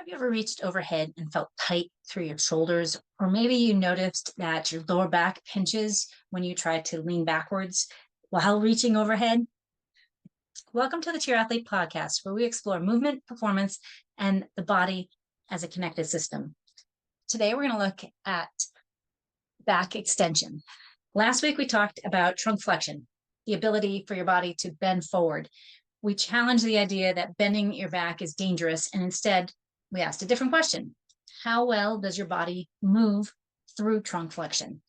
Have you ever reached overhead and felt tight through your shoulders? Or maybe you noticed that your lower back pinches when you try to lean backwards while reaching overhead? Welcome to the Cheer Athlete Podcast, where we explore movement, performance, and the body as a connected system. Today, we're going to look at back extension. Last week, we talked about trunk flexion, the ability for your body to bend forward. We challenged the idea that bending your back is dangerous, and instead, we asked a different question. How well does your body move through trunk flexion?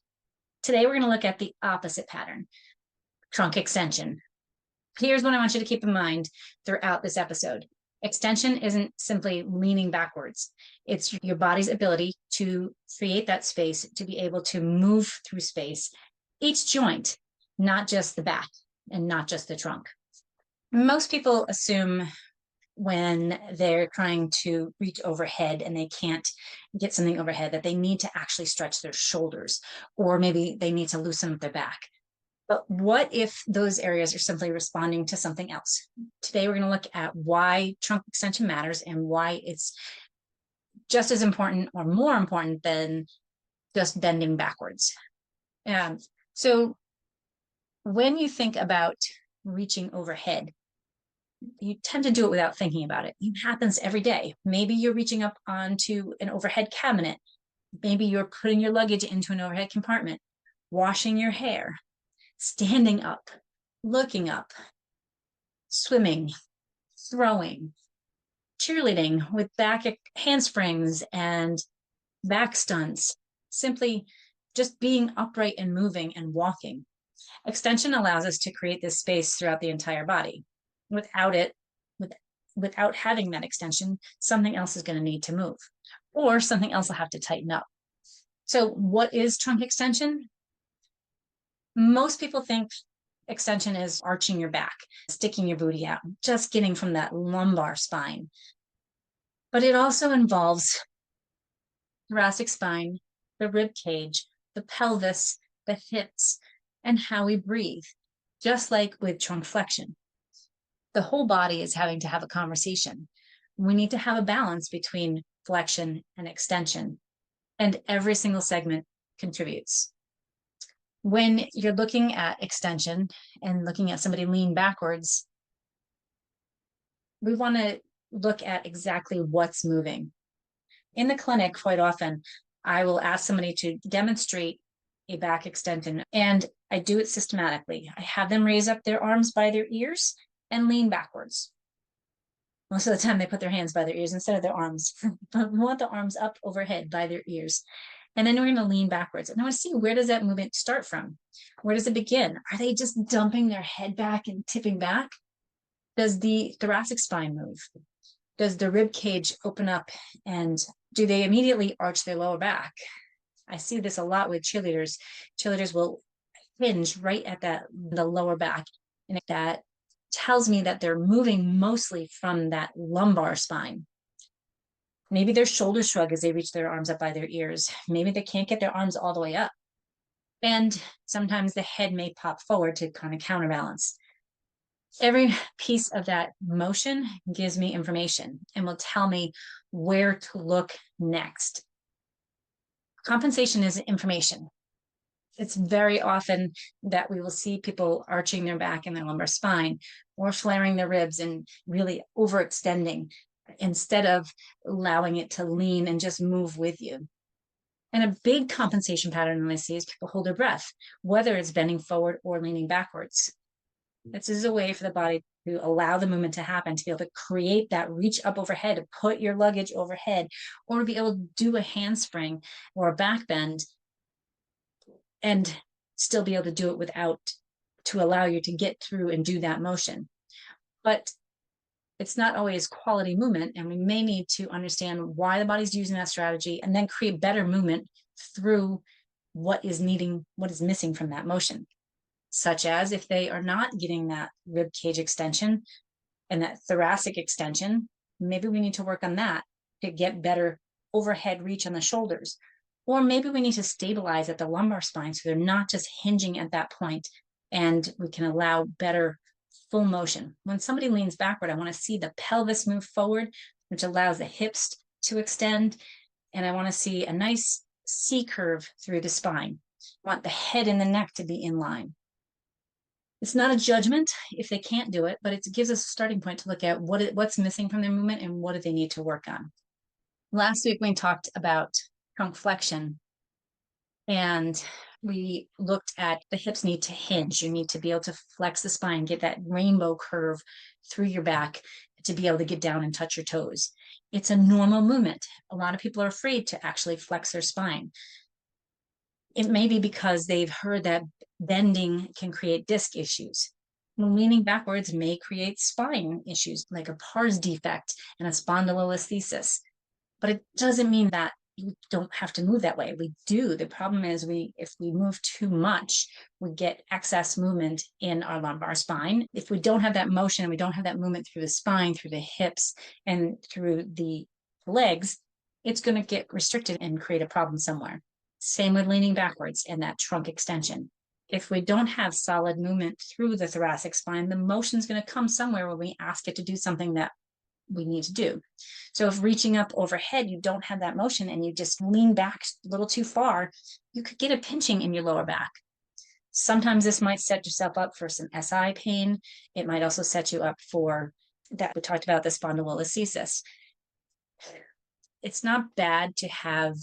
Today, we're going to look at the opposite pattern, trunk extension. Here's what I want you to keep in mind throughout this episode. Extension isn't simply leaning backwards. It's your body's ability to create that space to be able to move through space, each joint, not just the back and not just the trunk. Most people assume when they're trying to reach overhead and they can't get something overhead that they need to actually stretch their shoulders, or maybe they need to loosen up their back. But what if those areas are simply responding to something else? Today, we're going to look at why trunk extension matters and why it's just as important or more important than just bending backwards. So when you think about reaching overhead, you tend to do it without thinking about it. It happens every day. Maybe you're reaching up onto an overhead cabinet. Maybe you're putting your luggage into an overhead compartment, washing your hair, standing up, looking up, swimming, throwing, cheerleading with back handsprings and back stunts, simply just being upright and moving and walking. Extension allows us to create this space throughout the entire body. Without having that extension, something else is going to need to move, or something else will have to tighten up. So what is trunk extension? Most people think extension is arching your back, sticking your booty out, just getting from that lumbar spine. But it also involves thoracic spine, the rib cage, the pelvis, the hips, and how we breathe, just like with trunk flexion. The whole body is having to have a conversation. We need to have a balance between flexion and extension, and every single segment contributes. When you're looking at extension and looking at somebody lean backwards, we want to look at exactly what's moving. In the clinic, quite often, I will ask somebody to demonstrate a back extension, and I do it systematically. I have them raise up their arms by their ears and lean backwards. Most of the time they put their hands by their ears instead of their arms. But we want the arms up overhead by their ears. And then we're going to lean backwards. And I want to see, where does that movement start from? Where does it begin? Are they just dumping their head back and tipping back? Does the thoracic spine move? Does the rib cage open up, and do they immediately arch their lower back? I see this a lot with cheerleaders. Cheerleaders will hinge right at the lower back, and that tells me that they're moving mostly from that lumbar spine. Maybe their shoulders shrug as they reach their arms up by their ears. Maybe they can't get their arms all the way up. And sometimes the head may pop forward to kind of counterbalance. Every piece of that motion gives me information and will tell me where to look next. Compensation is information. It's very often that we will see people arching their back and their lumbar spine, or flaring their ribs and really overextending instead of allowing it to lean and just move with you. And a big compensation pattern I see is people hold their breath, whether it's bending forward or leaning backwards. This is a way for the body to allow the movement to happen, to be able to create that reach up overhead, to put your luggage overhead, or to be able to do a handspring or a back bend and still be able to do it to allow you to get through and do that motion. But it's not always quality movement, and we may need to understand why the body's using that strategy and then create better movement through what is missing from that motion. Such as if they are not getting that rib cage extension and that thoracic extension, maybe we need to work on that to get better overhead reach on the shoulders. Or maybe we need to stabilize at the lumbar spine so they're not just hinging at that point, and we can allow better full motion. When somebody leans backward, I want to see the pelvis move forward, which allows the hips to extend, and I want to see a nice C curve through the spine. I want the head and the neck to be in line. It's not a judgment if they can't do it, but it gives us a starting point to look at what's missing from their movement and what do they need to work on. Last week, we talked about trunk flexion, and we looked at the hips need to hinge. You need to be able to flex the spine, get that rainbow curve through your back to be able to get down and touch your toes. It's a normal movement. A lot of people are afraid to actually flex their spine. It may be because they've heard that bending can create disc issues. Leaning backwards may create spine issues like a pars defect and a spondylolisthesis. But it doesn't mean that you don't have to move that way. We do. The problem is if we move too much, we get excess movement in our lumbar spine. If we don't have that motion, we don't have that movement through the spine, through the hips, and through the legs, it's going to get restricted and create a problem somewhere. Same with leaning backwards and that trunk extension. If we don't have solid movement through the thoracic spine, the motion's going to come somewhere where we ask it to do something that we need to do. So if reaching up overhead, you don't have that motion and you just lean back a little too far, you could get a pinching in your lower back. Sometimes this might set yourself up for some SI pain. It might also set you up for that. We talked about the spondylolisthesis. It's not bad to have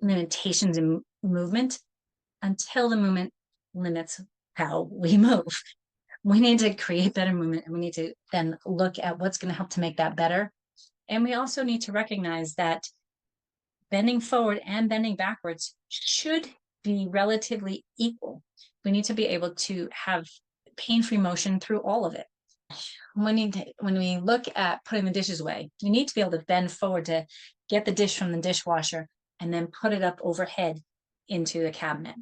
limitations in movement until the movement limits how we move. We need to create better movement, and we need to then look at what's going to help to make that better. And we also need to recognize that bending forward and bending backwards should be relatively equal. We need to be able to have pain-free motion through all of it. When we look at putting the dishes away, you need to be able to bend forward to get the dish from the dishwasher and then put it up overhead into the cabinet.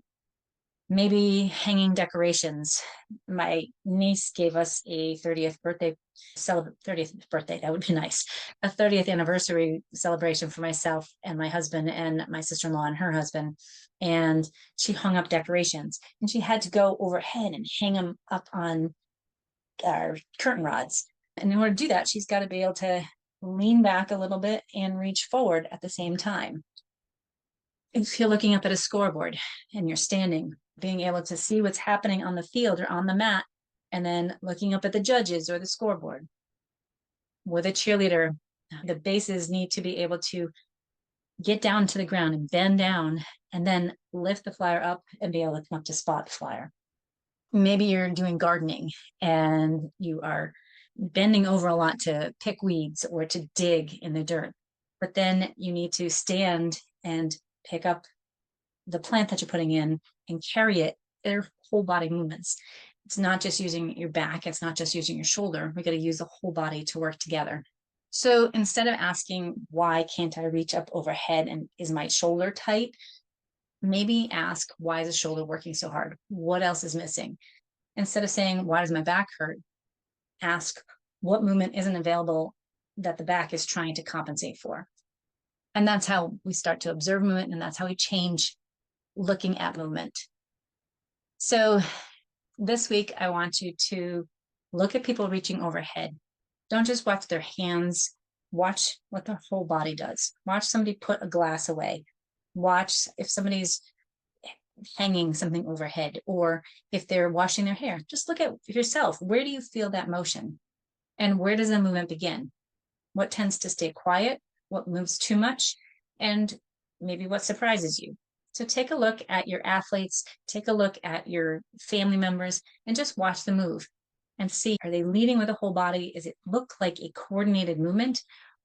Maybe hanging decorations. My niece gave us a 30th birthday, 30th birthday, that would be nice. A 30th anniversary celebration for myself and my husband and my sister-in-law and her husband. And she hung up decorations, and she had to go overhead and hang them up on our curtain rods. And in order to do that, she's got to be able to lean back a little bit and reach forward at the same time. If you're looking up at a scoreboard and you're standing, being able to see what's happening on the field or on the mat, and then looking up at the judges or the scoreboard. With a cheerleader, the bases need to be able to get down to the ground and bend down and then lift the flyer up and be able to come up to spot the flyer. Maybe you're doing gardening and you are bending over a lot to pick weeds or to dig in the dirt, but then you need to stand and pick up the plant that you're putting in and carry it. They're whole body movements. It's not just using your back. It's not just using your shoulder. We got to use the whole body to work together. So instead of asking, why can't I reach up overhead and is my shoulder tight? Maybe ask, why is the shoulder working so hard? What else is missing? Instead of saying, why does my back hurt? Ask, what movement isn't available that the back is trying to compensate for? And that's how we start to observe movement, and that's how we change looking at movement. So this week, I want you to look at people reaching overhead. Don't just watch their hands, watch what their whole body does. Watch somebody put a glass away. Watch if somebody's hanging something overhead, or if they're washing their hair. Just look at yourself. Where do you feel that motion? And where does the movement begin? What tends to stay quiet? What moves too much? And maybe what surprises you? So take a look at your athletes, take a look at your family members, and just watch the move and see, are they leading with a whole body? Does it look like a coordinated movement?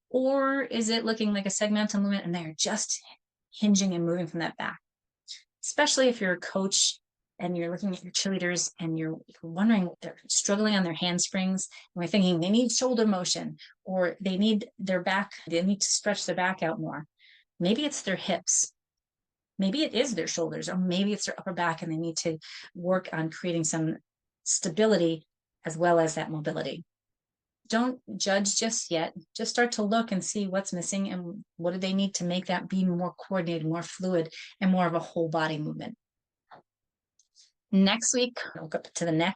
Or is it looking like a segmental movement and they're just hinging and moving from that back? Especially if you're a coach and you're looking at your cheerleaders and you're wondering, they're struggling on their handsprings, and we're thinking they need shoulder motion, or they need their back, they need to stretch their back out more. Maybe it's their hips. Maybe it is their shoulders, or maybe it's their upper back, and they need to work on creating some stability as well as that mobility. Don't judge just yet. Just start to look and see what's missing and what do they need to make that be more coordinated, more fluid, and more of a whole body movement. Next week, I'll go up to the neck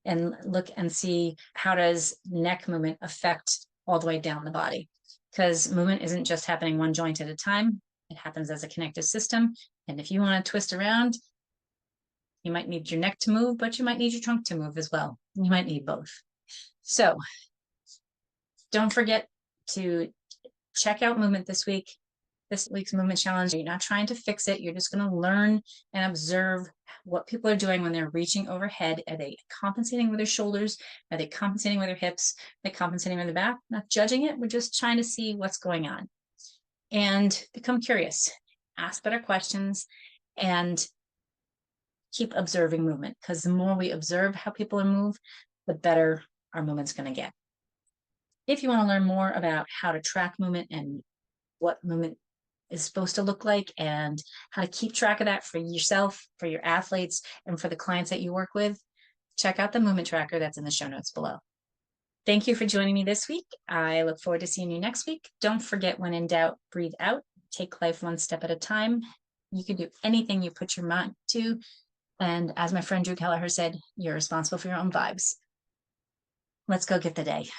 and look and see, how does neck movement affect all the way down the body? because movement isn't just happening one joint at a time. It happens as a connective system. And if you want to twist around, you might need your neck to move, but you might need your trunk to move as well. You might need both. So don't forget to check out movement this week. This week's movement challenge. You're not trying to fix it. You're just going to learn and observe what people are doing when they're reaching overhead. Are they compensating with their shoulders? Are they compensating with their hips? Are they compensating with their back? Not judging it. We're just trying to see what's going on. And become curious. Ask better questions and keep observing movement, because the more we observe how people move, the better our movement's going to get. If you want to learn more about how to track movement and what movement is supposed to look like and how to keep track of that for yourself, for your athletes, and for the clients that you work with, check out the movement tracker that's in the show notes below. Thank you for joining me this week. I look forward to seeing you next week. Don't forget, when in doubt, breathe out. Take life one step at a time. You can do anything you put your mind to. And as my friend Drew Kelleher said, you're responsible for your own vibes. Let's go get the day.